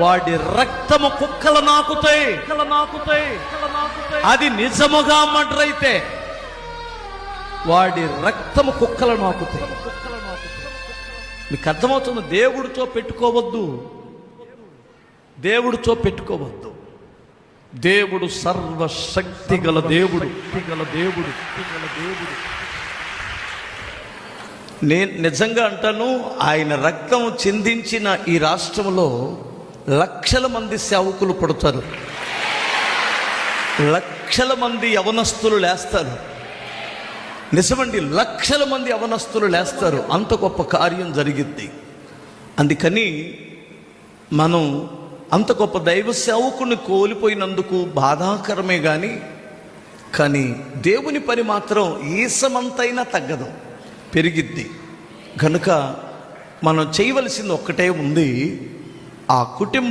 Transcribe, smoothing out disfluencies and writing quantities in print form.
వాడి రక్తము కుక్కలు నాకుతాయి. అది నిజముగా మర్డర్ అయితే వాడి రక్తము కుక్కలు నాకుతాయి. మీకు అర్థమవుతుంది? దేవుడితో పెట్టుకోవద్దు, దేవుడితో పెట్టుకోవద్దు. దేవుడు సర్వశక్తి గల దేవుడు. నేను నిజంగా అంటాను, ఆయన రక్తం చిందించిన ఈ రాష్ట్రంలో లక్షల మంది సేవకులు పడతారు, లక్షల మంది యవనస్తులు లేస్తారు. నిజమండి, లక్షల మంది యవనస్తులు లేస్తారు. అంత గొప్ప కార్యం జరిగిద్ది. అందుకని మనం అంత గొప్ప దైవ సేవకుని కోల్పోయినందుకు బాధాకరమే కానీ దేవుని పని మాత్రం ఈసమంతైనా తగ్గదు, పెరిగిద్ది. కనుక మనం చేయవలసింది ఒక్కటే ఉంది, ఆ కుటుంబ